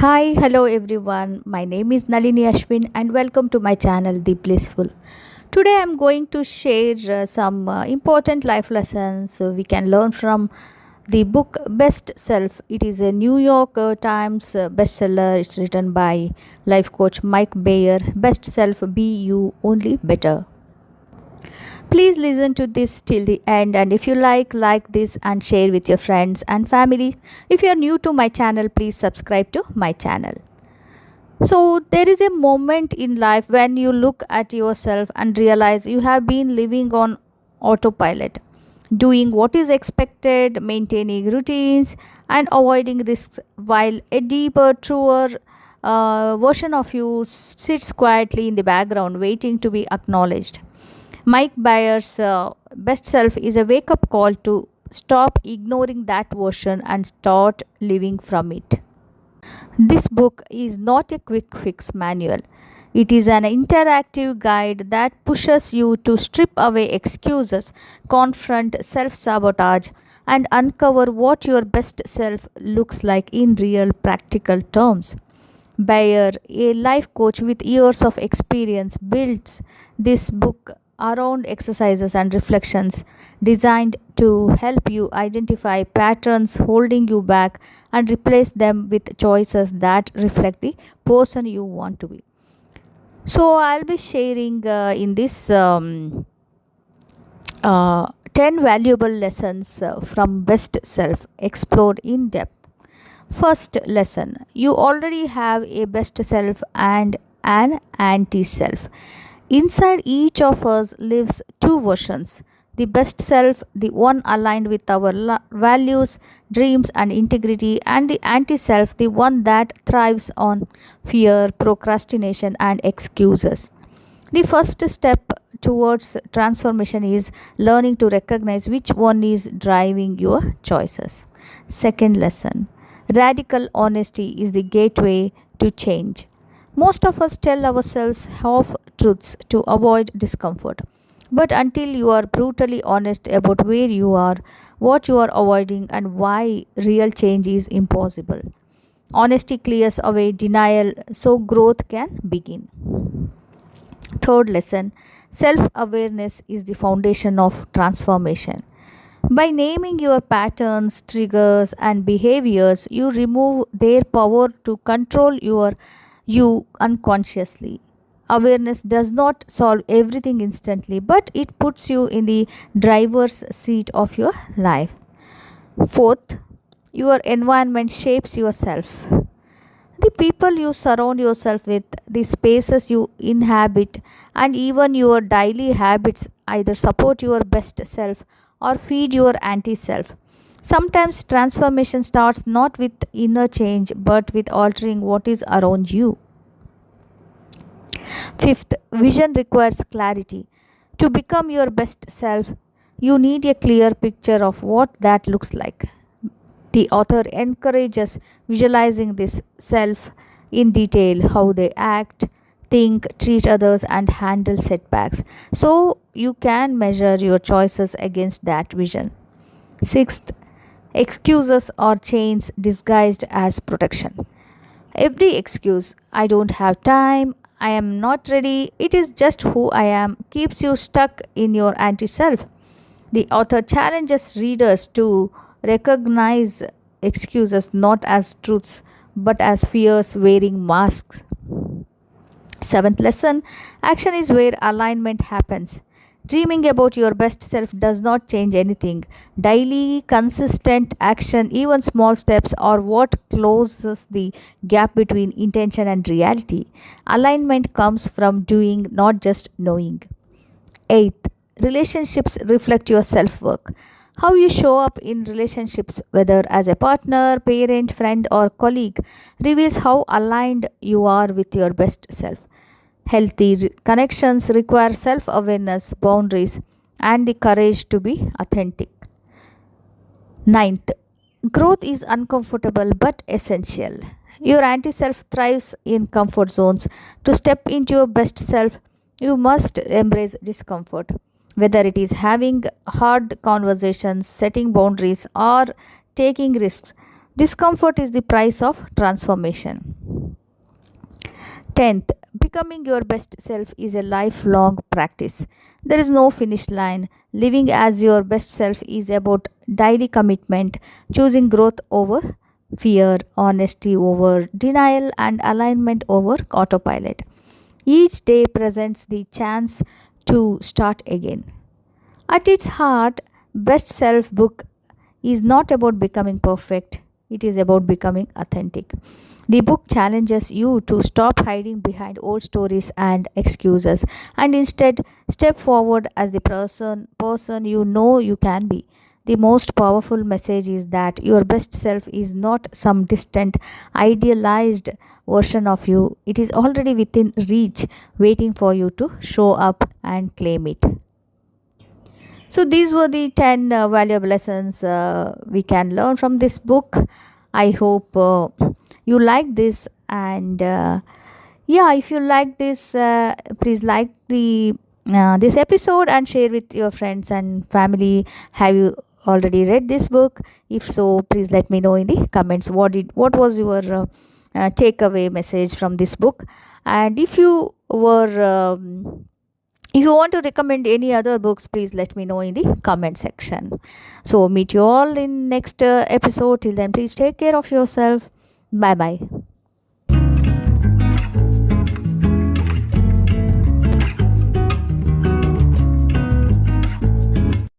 Hi, hello everyone. My name is Nalini Ashwin and welcome to my channel The Blissful. Today I'm going to share some important life lessons we can learn from the book Best Self. It is a New York Times bestseller. It's written by life coach Mike Bayer. Best Self, be you only better. Please listen to this till the end, and if you like this and share with your friends and family. If you are new to my channel, please subscribe to my channel. So, there is a moment in life when you look at yourself and realize you have been living on autopilot, doing what is expected, maintaining routines, and avoiding risks, while a deeper, truer version of you sits quietly in the background, waiting to be acknowledged. Mike Bayer's best self is a wake up call to stop ignoring that version and start living from it. This book is not a quick fix manual. It is an interactive guide that pushes you to strip away excuses, confront self sabotage, and uncover what your best self looks like in real practical terms. Bayer, a life coach with years of experience, builds this book around exercises and reflections designed to help you identify patterns holding you back and replace them with choices that reflect the person you want to be. So, I'll be sharing in this 10 valuable lessons from Best Self explored in depth. First lesson, you already have a best self and an anti self. Inside each of us lives two versions: the best self, the one aligned with our values, dreams, and integrity, and the anti self, the one that thrives on fear, procrastination, and excuses. The first step towards transformation is learning to recognize which one is driving your choices. Second lesson, radical honesty is the gateway to change. Most of us tell ourselves half truths to avoid discomfort. But until you are brutally honest about where you are, what you are avoiding, and why real change is impossible, honesty clears away denial so growth can begin. Third lesson, self awareness is the foundation of transformation. By naming your patterns, triggers, and behaviors, you remove their power to control you unconsciously. Awareness does not solve everything instantly, but it puts you in the driver's seat of your life. Fourth, your environment shapes yourself. The people you surround yourself with, the spaces you inhabit, and even your daily habits either support your best self or feed your anti self. Sometimes transformation starts not with inner change but with altering what is around you. Fifth, vision requires clarity. To become your best self, you need a clear picture of what that looks like. The author encourages visualizing this self in detail, how they act, think, treat others, and handle setbacks, so you can measure your choices against that vision. Sixth, excuses or chains disguised as protection. Every excuse, I don't have time, I am not ready, it is just who I am, keeps you stuck in your anti self. The author challenges readers to recognize excuses not as truths but as fears wearing masks. Seventh lesson, action is where alignment happens. Dreaming about your best self does not change anything. Daily, consistent action, even small steps, are what closes the gap between intention and reality. Alignment comes from doing, not just knowing. Eighth, relationships reflect your self work. How you show up in relationships, whether as a partner, parent, friend, or colleague, reveals how aligned you are with your best self. Healthy connections require self awareness, boundaries, and the courage to be authentic. Ninth, growth is uncomfortable but essential. Your anti self thrives in comfort zones. To step into your best self, you must embrace discomfort. Whether it is having hard conversations, setting boundaries, or taking risks, Discomfort is the price of transformation. 10th, becoming your best self is a lifelong practice. There is no finish line. Living as your best self is about daily commitment, choosing growth over fear, honesty over denial, and alignment over autopilot. Each day presents the chance to start again. At its heart, Best Self book is not about becoming perfect, it is about becoming authentic. The book challenges you to stop hiding behind old stories and excuses and instead step forward as the person you know you can be. The most powerful message is that your best self is not some distant, idealized version of you. It is already within reach, waiting for you to show up and claim it. So, these were the 10 valuable lessons we can learn from this book. I hope you like this, and yeah, if you like this, please like the this episode and share with your friends and family. Have you already read this book? If so, please let me know in the comments what was your takeaway message from this book. And if you want to recommend any other books, please let me know in the comment section. So meet you all in next episode. Till then, please take care of yourself. Bye bye.